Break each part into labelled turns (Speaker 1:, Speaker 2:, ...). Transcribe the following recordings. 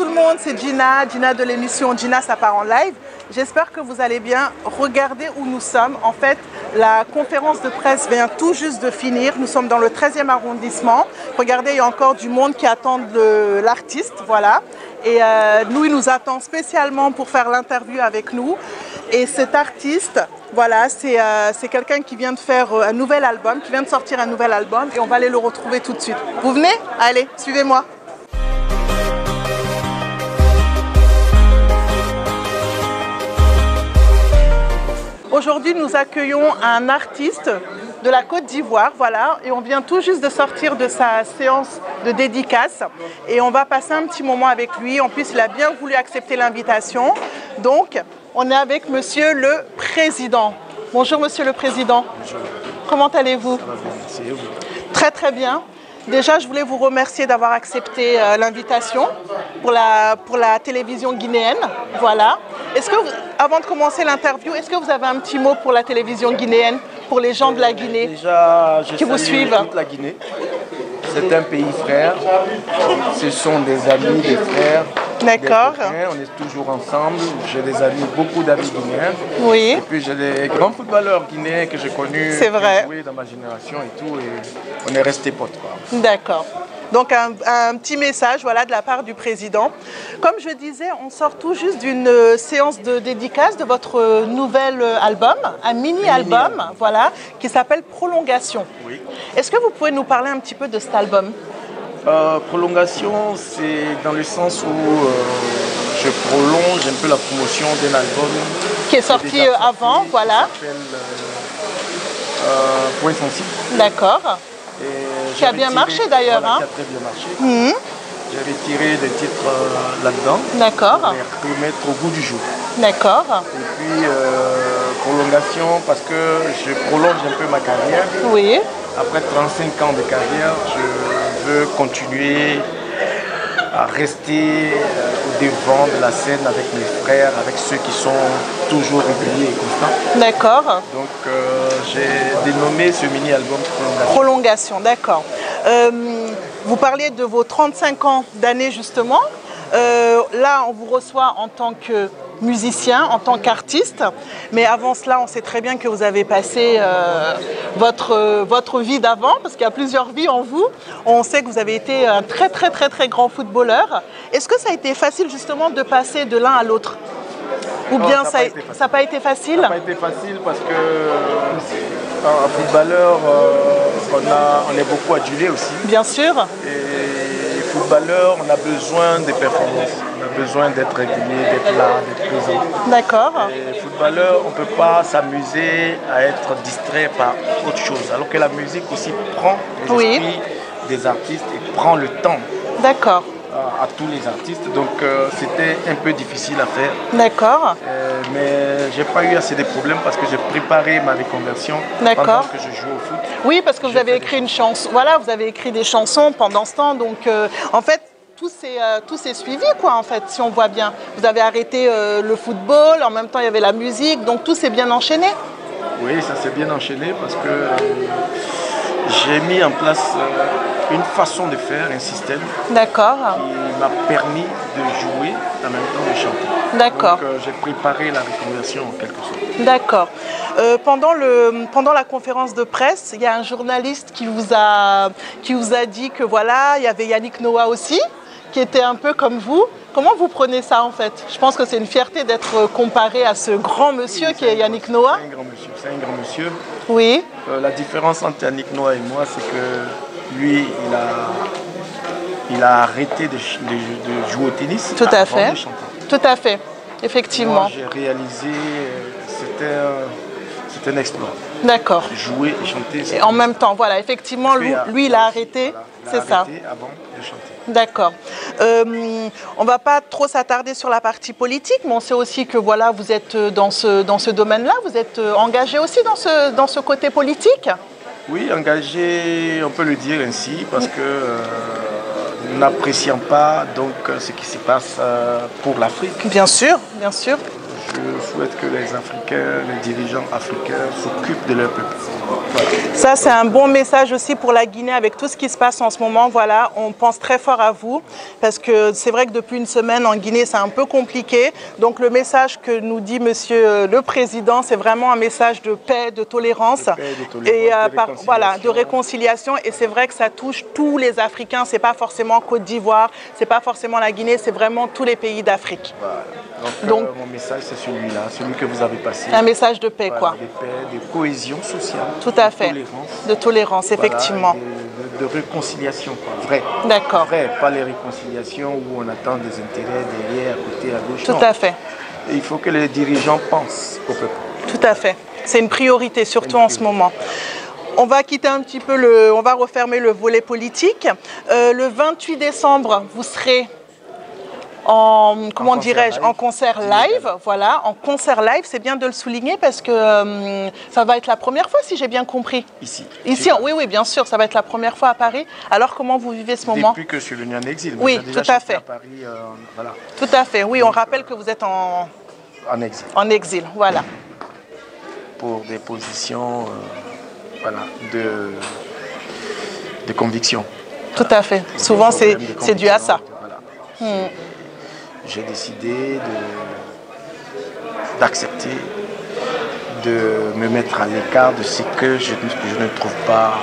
Speaker 1: tout le monde, c'est Gina de l'émission Gina ça part en live. J'espère que vous allez bien. Regardez où nous sommes. En fait, la conférence de presse vient tout juste de finir. Nous sommes dans le 13e arrondissement. Regardez, il y a encore du monde qui attend l'artiste, voilà. Et nous, il nous attend spécialement pour faire l'interview avec nous. Et cet artiste, voilà, c'est quelqu'un qui vient de faire un nouvel album, qui vient de sortir un nouvel album. Et on va aller le retrouver tout de suite. Vous venez? Allez, suivez-moi. Aujourd'hui, nous accueillons un artiste de la Côte d'Ivoire, voilà, et on vient tout juste de sortir de sa séance de dédicace et on va passer un petit moment avec lui. En plus, il a bien voulu accepter l'invitation. Donc, on est avec Monsieur le Président. Bonjour Monsieur le Président.
Speaker 2: Bonjour.
Speaker 1: Comment allez-vous?
Speaker 2: Ça va bien, merci. Et vous?
Speaker 1: Très très bien. Déjà, je voulais vous remercier d'avoir accepté l'invitation pour la télévision guinéenne. Voilà. Est-ce que, avant de commencer l'interview, est-ce que vous avez un petit mot pour la télévision guinéenne, pour les gens de la Guinée
Speaker 2: qui vous suivent? Toute la Guinée. C'est un pays frère. Ce sont des amis, des frères.
Speaker 1: D'accord.
Speaker 2: On est toujours ensemble. J'ai des amis, beaucoup d'amis guinéens.
Speaker 1: Oui.
Speaker 2: Et puis j'ai des grands footballeurs guinéens que j'ai connus.
Speaker 1: C'est vrai.
Speaker 2: Qui ont joué dans ma génération et tout. Et on est restés potes, quoi.
Speaker 1: D'accord. Donc un petit message, voilà, de la part du président. Comme je disais, on sort tout juste d'une séance de dédicace de votre nouvel album, un mini-album, voilà, qui s'appelle Prolongation.
Speaker 2: Oui.
Speaker 1: Est-ce que vous pouvez nous parler un petit peu de cet album?
Speaker 2: Prolongation, c'est dans le sens où je prolonge un peu la promotion d'un album
Speaker 1: qui est sorti avant, voilà.
Speaker 2: Qui s'appelle Point Sensible.
Speaker 1: D'accord. Qui a bien marché d'ailleurs.
Speaker 2: Voilà, qui a très bien marché. J'ai retiré des titres là-dedans.
Speaker 1: D'accord.
Speaker 2: Pour les remettre au goût du jour.
Speaker 1: D'accord.
Speaker 2: Et puis prolongation parce que je prolonge un peu ma carrière.
Speaker 1: Oui.
Speaker 2: Après 35 ans de carrière, je veux continuer à rester au devant de la scène avec mes frères, avec ceux qui sont toujours réguliers et constants.
Speaker 1: D'accord.
Speaker 2: Donc j'ai dénommé ce mini-album Prolongation.
Speaker 1: Prolongation, d'accord. Vous parliez de vos 35 ans d'années justement. Là, on vous reçoit en tant que musicien, en tant qu'artiste. Mais avant cela, on sait très bien que vous avez passé votre vie d'avant, parce qu'il y a plusieurs vies en vous. On sait que vous avez été un très grand footballeur. Est-ce que ça a été facile justement de passer de l'un à l'autre? Ou bien ça n'a pas été facile?
Speaker 2: Ça n'a pas été facile parce que un footballeur, on est beaucoup adulé aussi.
Speaker 1: Bien sûr.
Speaker 2: Et footballeur, on a besoin des performances. On a besoin d'être régulier, d'être là, d'être présent.
Speaker 1: D'accord.
Speaker 2: Et footballeur, on ne peut pas s'amuser à être distrait par autre chose. Alors que la musique aussi prend les esprits des artistes et prend le temps.
Speaker 1: D'accord.
Speaker 2: À tous les artistes, donc c'était un peu difficile à faire.
Speaker 1: D'accord.
Speaker 2: Mais j'ai pas eu assez de problèmes parce que j'ai préparé ma reconversion pendant que je jouais au foot.
Speaker 1: Oui, parce que vous avez écrit une chanson. Voilà, vous avez écrit des chansons pendant ce temps, donc en fait tout s'est suivi, quoi. En fait, si on voit bien, vous avez arrêté le football, en même temps il y avait la musique, donc tout s'est bien enchaîné.
Speaker 2: Oui, ça s'est bien enchaîné parce que j'ai mis en place une façon de faire, un système qui m'a permis de jouer en même temps de chanter.
Speaker 1: D'accord.
Speaker 2: Donc j'ai préparé la reconversion en quelque sorte.
Speaker 1: D'accord. Pendant la conférence de presse, il y a un journaliste qui vous a dit que voilà, il y avait Yannick Noah aussi, qui était un peu comme vous. Comment vous prenez ça en fait? Je pense que c'est une fierté d'être comparé à ce grand monsieur qui est Yannick Noah.
Speaker 2: C'est un grand monsieur.
Speaker 1: Oui.
Speaker 2: La différence entre Yannick Noah et moi, c'est que lui, il a arrêté de jouer au tennis.
Speaker 1: Tout à fait.
Speaker 2: De chanter.
Speaker 1: Tout à fait. Effectivement.
Speaker 2: Moi, j'ai réalisé, c'était un exploit.
Speaker 1: D'accord.
Speaker 2: Jouer et chanter.
Speaker 1: Et en même temps, voilà, effectivement, lui, il a arrêté.
Speaker 2: Voilà,
Speaker 1: c'est ça.
Speaker 2: Avant de chanter.
Speaker 1: D'accord. On ne va pas trop s'attarder sur la partie politique, mais on sait aussi que voilà, vous êtes dans ce domaine-là, vous êtes engagé aussi dans ce côté politique.
Speaker 2: Oui, engagé, on peut le dire ainsi, parce que nous n'apprécions pas donc ce qui se passe pour l'Afrique.
Speaker 1: Bien sûr, bien sûr.
Speaker 2: Je souhaite que les Africains, les dirigeants africains s'occupent de leur peuple. Voilà.
Speaker 1: Ça, c'est un bon message aussi pour la Guinée avec tout ce qui se passe en ce moment. Voilà, on pense très fort à vous parce que c'est vrai que depuis une semaine en Guinée, c'est un peu compliqué. Donc le message que nous dit Monsieur le Président, c'est vraiment un message de paix, de tolérance et voilà, de réconciliation. Et c'est vrai que ça touche tous les Africains. C'est pas forcément Côte d'Ivoire, c'est pas forcément la Guinée, c'est vraiment tous les pays d'Afrique.
Speaker 2: Voilà. Donc mon message, c'est celui-là, celui que vous avez passé.
Speaker 1: Un message de paix,
Speaker 2: voilà,
Speaker 1: quoi.
Speaker 2: De paix, de cohésion sociale.
Speaker 1: Tout à fait. De tolérance, effectivement.
Speaker 2: De réconciliation, quoi. Vrai.
Speaker 1: D'accord.
Speaker 2: Vrai, pas les réconciliations où on attend des intérêts derrière, à côté, à gauche.
Speaker 1: Tout à fait.
Speaker 2: Et il faut que les dirigeants pensent au peuple.
Speaker 1: Tout à fait. C'est une priorité, surtout en ce moment. On va quitter un petit peu on va refermer le volet politique. Le 28 décembre, vous serez en concert live, voilà, en concert live, c'est bien de le souligner parce que ça va être la première fois, si j'ai bien compris.
Speaker 2: Ici,
Speaker 1: oui, bien sûr, ça va être la première fois à Paris. Alors, comment vous vivez ce moment?
Speaker 2: Depuis que je suis venu en exil.
Speaker 1: Oui, tout à fait.
Speaker 2: À Paris, voilà.
Speaker 1: Tout à fait, oui, on rappelle que vous êtes en
Speaker 2: exil.
Speaker 1: En exil, voilà.
Speaker 2: Pour des positions, voilà, de conviction.
Speaker 1: Tout à fait. Souvent, c'est dû à ça.
Speaker 2: Voilà. J'ai décidé d'accepter de me mettre à l'écart de ce que je ne trouve pas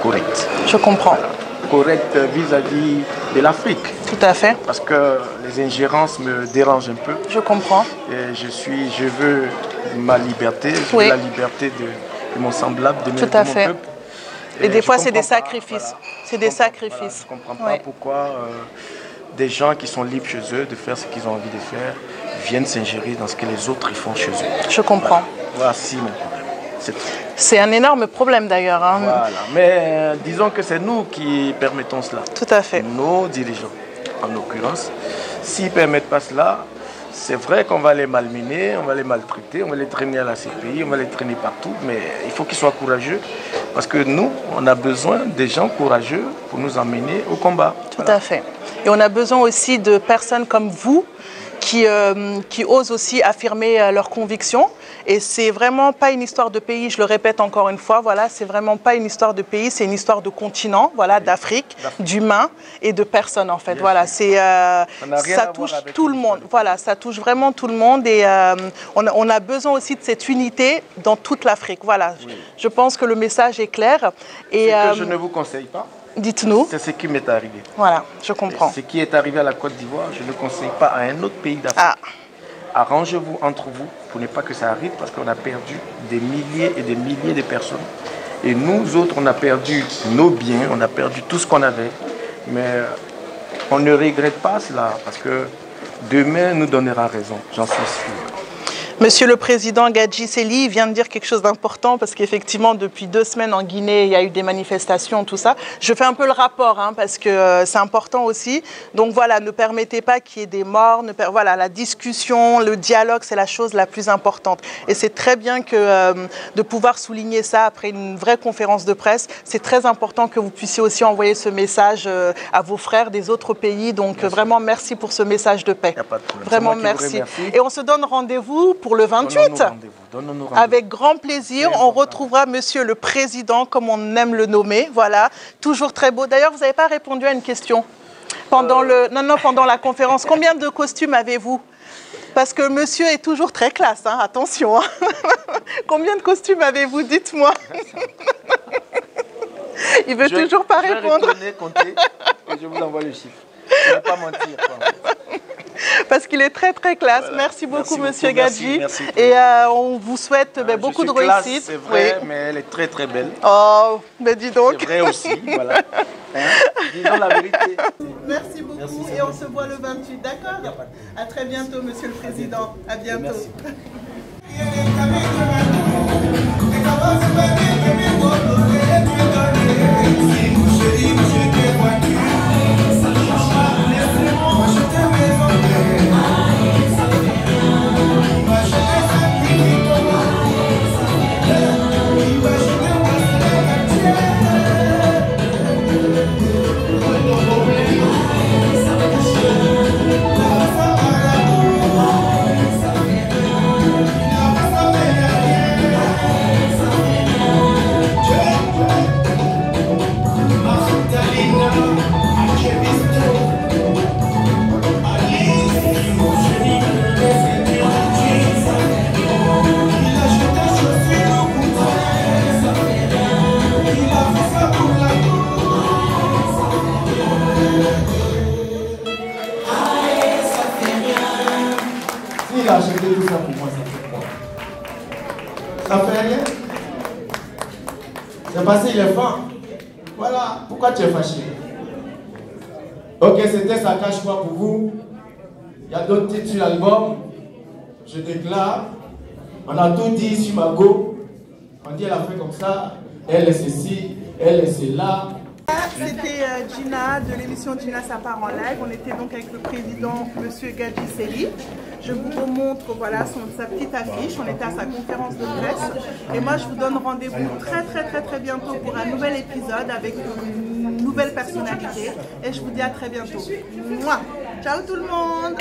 Speaker 2: correct.
Speaker 1: Je comprends.
Speaker 2: Voilà. Correct vis-à-vis de l'Afrique.
Speaker 1: Tout à fait.
Speaker 2: Parce que les ingérences me dérangent un peu.
Speaker 1: Je comprends.
Speaker 2: Et je veux ma liberté, je veux la liberté de mon semblable, de mon peuple.
Speaker 1: Et des fois, c'est des sacrifices. Voilà. C'est des sacrifices.
Speaker 2: Je ne comprends pas pourquoi des gens qui sont libres chez eux de faire ce qu'ils ont envie de faire viennent s'ingérer dans ce que les autres ils font chez eux.
Speaker 1: Je comprends.
Speaker 2: Voici mon problème.
Speaker 1: C'est un énorme problème d'ailleurs. Hein.
Speaker 2: Voilà. Mais disons que c'est nous qui permettons cela.
Speaker 1: Tout à fait.
Speaker 2: Nos dirigeants, en l'occurrence. S'ils ne permettent pas cela, c'est vrai qu'on va les malmener, on va les maltraiter, on va les traîner à la CPI, on va les traîner partout, mais il faut qu'ils soient courageux. Parce que nous, on a besoin des gens courageux pour nous emmener au combat.
Speaker 1: Tout à fait. Et on a besoin aussi de personnes comme vous qui osent aussi affirmer leurs convictions. Et c'est vraiment pas une histoire de pays, je le répète encore une fois, voilà, c'est vraiment pas une histoire de pays, c'est une histoire de continent, voilà, d'Afrique, d'humains et de personnes en fait. Voilà, ça touche tout le monde. Voilà, ça touche vraiment tout le monde et on a besoin aussi de cette unité dans toute l'Afrique. Voilà, oui. Je pense que le message est clair. Et
Speaker 2: ce que je ne vous conseille pas.
Speaker 1: Dites-nous.
Speaker 2: C'est ce qui m'est arrivé.
Speaker 1: Voilà, je comprends.
Speaker 2: Ce qui est arrivé à la Côte d'Ivoire, je ne conseille pas à un autre pays d'Afrique. Ah. Arrangez-vous entre vous pour ne pas que ça arrive parce qu'on a perdu des milliers et des milliers de personnes. Et nous autres, on a perdu nos biens, on a perdu tout ce qu'on avait. Mais on ne regrette pas cela parce que demain nous donnera raison, j'en suis sûr.
Speaker 1: Monsieur le Président Gadji Sely vient de dire quelque chose d'important parce qu'effectivement, depuis 2 semaines en Guinée, il y a eu des manifestations, tout ça. Je fais un peu le rapport hein, parce que c'est important aussi. Donc voilà, ne permettez pas qu'il y ait des morts. Voilà, la discussion, le dialogue, c'est la chose la plus importante. Et c'est très bien que, de pouvoir souligner ça après une vraie conférence de presse. C'est très important que vous puissiez aussi envoyer ce message à vos frères des autres pays. Donc vraiment, merci pour ce message de paix.
Speaker 2: Il n'y a pas de problème.
Speaker 1: Vraiment, merci. Et on se donne rendez-vous pour le 28.
Speaker 2: Donnons-nous rendez-vous.
Speaker 1: Avec grand plaisir, on retrouvera Monsieur le Président, comme on aime le nommer. Voilà, toujours très beau. D'ailleurs, vous n'avez pas répondu à une question pendant pendant la conférence. Combien de costumes avez-vous? Parce que monsieur est toujours très classe, hein, attention. Hein. Combien de costumes avez-vous? Dites-moi. Il veut toujours pas répondre.
Speaker 2: Je vais compter et je vous envoie le chiffre. Je ne vais pas mentir.
Speaker 1: Parce qu'il est très très classe. Voilà. Merci beaucoup, Monsieur Gadji. Et on vous souhaite beaucoup de réussite.
Speaker 2: C'est vrai, oui. Mais elle est très très belle.
Speaker 1: Oh, mais dis donc.
Speaker 2: C'est vrai aussi, voilà. Hein? Disons la vérité.
Speaker 1: Merci beaucoup et on se voit le 28, d'accord? À très bientôt, Monsieur le Président. À bientôt.
Speaker 3: C'est passé, il est fin. Voilà, pourquoi tu es fâché? Ok, c'était ça cache quoi pour vous. Il y a d'autres titres sur l'album. Je déclare. On a tout dit sur Mago. On dit elle a fait comme ça. Elle est ceci, elle est cela.
Speaker 1: C'était Gina de l'émission Gina ça part en live. On était donc avec le président Monsieur Gadji Seri. Je vous remontre voilà, sa petite affiche. On était à sa conférence de presse. Et moi je vous donne rendez-vous très bientôt pour un nouvel épisode avec une nouvelle personnalité. Et je vous dis à très bientôt. Mouah. Ciao tout le monde.